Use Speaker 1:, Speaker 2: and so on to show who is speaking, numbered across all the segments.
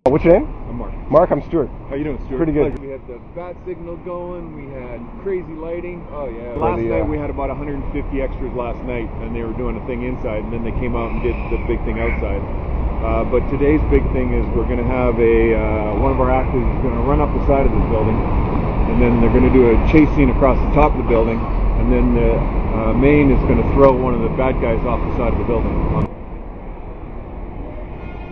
Speaker 1: What's your name?
Speaker 2: I'm Mark.
Speaker 1: Mark, I'm Stuart.
Speaker 2: How you doing, Stuart?
Speaker 1: Pretty good.
Speaker 2: We had the bat signal going, we had crazy lighting. Oh yeah. Last night we had about 150 extras last night, and they were doing a thing inside, and then they came out and did the big thing outside. But today's big thing is we're going to have one of our actors is going to run up the side of this building, and then they're going to do a chase scene across the top of the building, and then the main is going to throw one of the bad guys off the side of the building.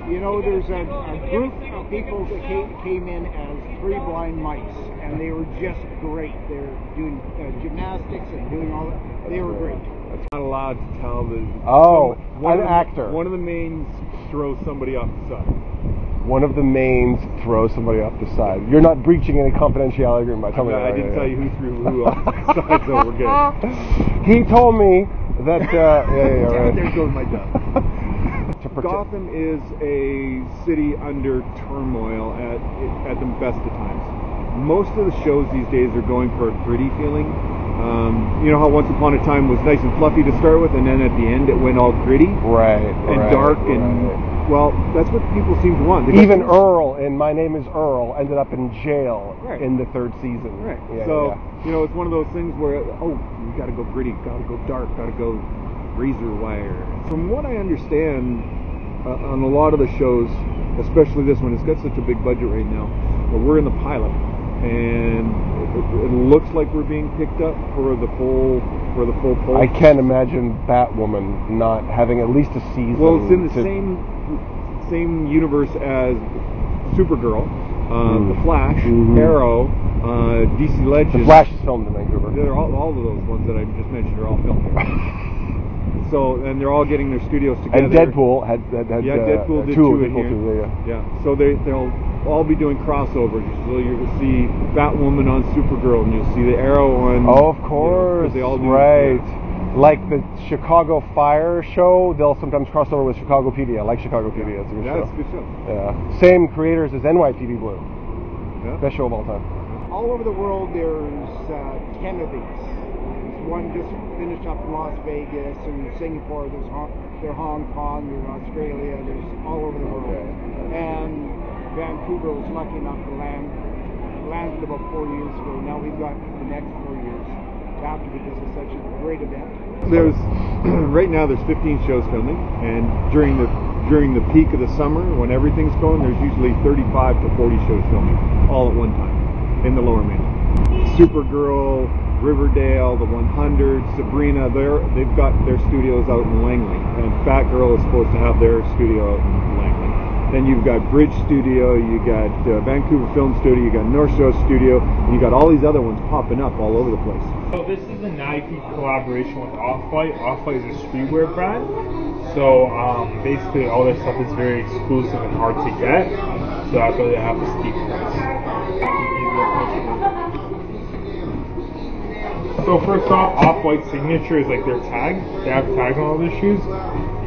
Speaker 3: You know, there's a group of people that came in as 3 blind mice, and they were just great. They're doing gymnastics and doing all that. They were great.
Speaker 2: That's not allowed to tell the...
Speaker 1: Oh, an actor.
Speaker 2: One of the mains throws somebody off the side.
Speaker 1: One of the mains throws somebody off the side. You're not breaching any confidentiality agreement by telling me that.
Speaker 2: I didn't tell you who threw who off the side, so we're good.
Speaker 1: He told me that... right.
Speaker 2: There goes my job. Gotham is a city under turmoil at the best of times. Most of the shows these days are going for a gritty feeling. You know how Once Upon a Time was nice and fluffy to start with, and then at the end it went all gritty, and dark, and well, that's what people seem to want.
Speaker 1: Even Earl in My Name Is Earl ended up in jail in the 3rd season.
Speaker 2: Right. You know, it's one of those things where you got to go gritty, got to go dark, got to go razor wire. From what I understand, on a lot of the shows, especially this one, it's got such a big budget right now, but we're in the pilot, and it looks like we're being picked up for the full pull.
Speaker 1: I can't imagine Batwoman not having at least a season.
Speaker 2: Well, it's in the same universe as Supergirl, The Flash, Arrow, DC Legends.
Speaker 1: The Flash is filmed in Vancouver.
Speaker 2: They're all of those ones that I just mentioned are all filmed here. So, and they're all getting their studios together.
Speaker 1: And Deadpool had
Speaker 2: Deadpool did
Speaker 1: 2
Speaker 2: in here. Yeah. So they'll all be doing crossovers. So you'll see Batwoman on Supergirl, and you'll see the Arrow on.
Speaker 1: Oh, of course.
Speaker 2: They all do,
Speaker 1: right. Yeah. Like the Chicago Fire show, they'll sometimes cross over with Chicago PD. I like Chicago PD. It's a good show.
Speaker 2: That's a good show.
Speaker 1: Yeah. Same creators as NYPD Blue.
Speaker 2: Yeah.
Speaker 1: Best show of all time.
Speaker 3: All over the world, there's 10 of these. One just finished up in Las Vegas, and Singapore, there's Hong Kong, there's Australia, there's all over the world. And Vancouver was lucky enough to landed about 4 years ago. Now we've got the next 4 years after because it's such a great event.
Speaker 2: Right now there's 15 shows filming, and during the peak of the summer when everything's going, there's usually 35 to 40 shows filming all at one time in the Lower Mainland. Supergirl, Riverdale, the 100, Sabrina, they've got their studios out in Langley, and Batgirl is supposed to have their studio out in Langley. Then you've got Bridge Studio, you got Vancouver Film Studio, you got North Shore Studio, and you got all these other ones popping up all over the place.
Speaker 4: So this is a Nike collaboration with Off-White. Off-White is a streetwear brand. So basically all their stuff is very exclusive and hard to get. So that's why they have the steep price. So first off, Off-White signature is like their tag. They have tags on all their shoes.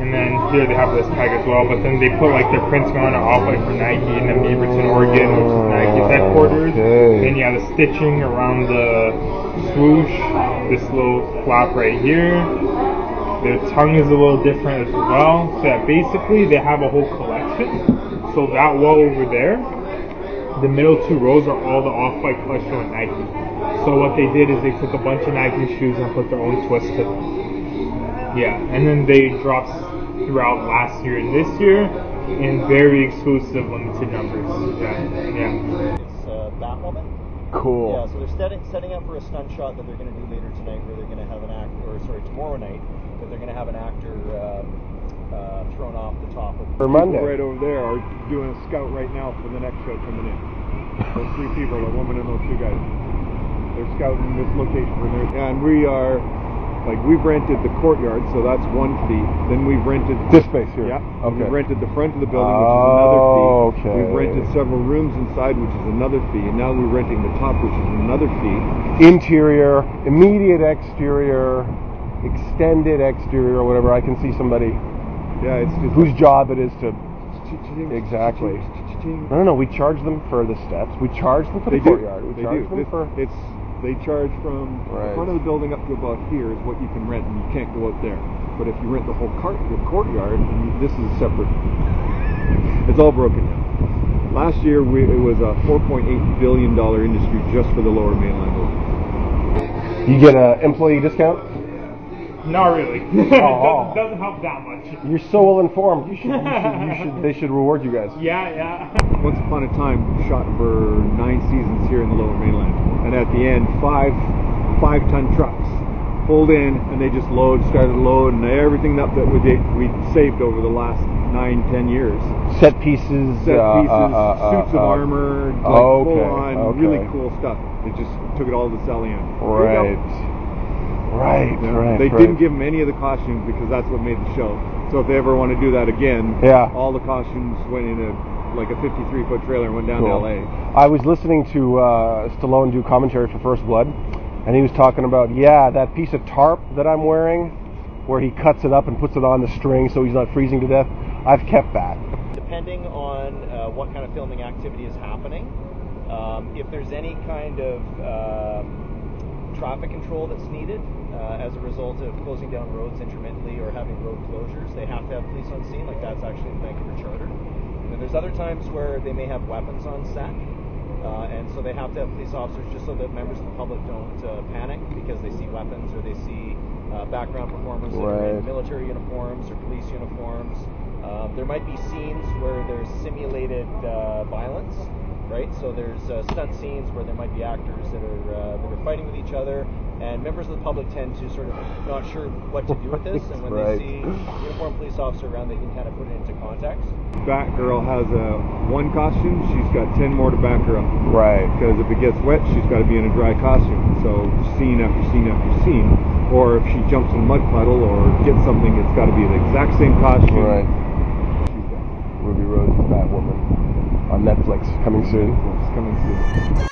Speaker 4: And then here they have this tag as well. But then they put like their prints on Off-White for Nike in Beaverton, Oregon, which is Nike's headquarters. And you have the stitching around the swoosh, this little flap right here. Their tongue is a little different as well. So that basically they have a whole collection. So that wall over there, the middle 2 rows are all the Off-White collection with Nike. So what they did is they took a bunch of Nike shoes and put their own twist to them. Yeah, and then they dropped throughout last year and this year in very exclusive limited numbers. Yeah.
Speaker 5: It's Batwoman.
Speaker 1: Cool.
Speaker 5: Yeah, so they're setting up for a stunt shot that they're going to do later tonight, where they're going to have an actor, tomorrow night, that they're going to have an actor thrown off the top of.
Speaker 1: For Monday.
Speaker 2: Right over there are doing a scout right now for the next show coming in. Those 3 people, a woman and those 2 guys. They're scouting this location, and we are, we've rented the courtyard, so that's one fee. Then we've rented
Speaker 1: this space here.
Speaker 2: Yeah.
Speaker 1: Okay.
Speaker 2: We've rented the front of the building, which is another fee.
Speaker 1: Okay.
Speaker 2: We've rented several rooms inside, which is another fee, and now we're renting the top, which is another fee.
Speaker 1: Interior, immediate exterior, extended exterior, or whatever. I can see somebody.
Speaker 2: Yeah, it's just
Speaker 1: whose job it is to. Exactly. No, we charge them for the steps. We charge them for the courtyard. We charge them for.
Speaker 2: They charge from the front of the building up to about here is what you can rent, and you can't go out there. But if you rent the whole the courtyard, this is separate. It's all broken down. Last year, it was a $4.8 billion industry just for the Lower Mainland.
Speaker 1: You get an employee discount?
Speaker 4: Not really.
Speaker 1: Oh.
Speaker 4: Doesn't help that much.
Speaker 1: You're so well informed. They should reward you guys.
Speaker 4: Yeah.
Speaker 2: Once upon a time, we shot for 9 seasons here in the Lower Mainland, and at the end, 5-ton trucks pulled in, and they just started loading everything up that we saved over the last 9-10 years.
Speaker 1: Set pieces,
Speaker 2: suits of armor, full on, really cool stuff. They just took it all to Salian. Right. They didn't give them any of the costumes because that's what made the show. So if they ever want to do that again, all the costumes went in like a 53-foot trailer and went down to LA.
Speaker 1: I was listening to Stallone do commentary for First Blood, and he was talking about, that piece of tarp that I'm wearing, where he cuts it up and puts it on the string so he's not freezing to death. I've kept that.
Speaker 5: Depending on what kind of filming activity is happening, if there's any kind of traffic control that's needed as a result of closing down roads intermittently or having road closures, they have to have police on scene. Like that's actually in Vancouver Charter. And there's other times where they may have weapons on set, and so they have to have police officers just so that members of the public don't panic because they see weapons or they see background performers that are in military uniforms or police uniforms. There might be scenes where there's simulated violence, right? So there's stunt scenes where there might be actors that are fighting with each other, and members of the public tend to sort of not sure what to do with this, and when they see a uniformed police officer around, they can kind of put it into context.
Speaker 2: Batgirl has one costume, she's got 10 more to back her up.
Speaker 1: Right.
Speaker 2: Because if it gets wet, she's got to be in a dry costume. So scene after scene after scene, or if she jumps in a mud puddle or gets something, it's got to be the exact same costume.
Speaker 1: Right. Ruby Rose, Batwoman, on Netflix, coming soon.
Speaker 2: It's coming soon.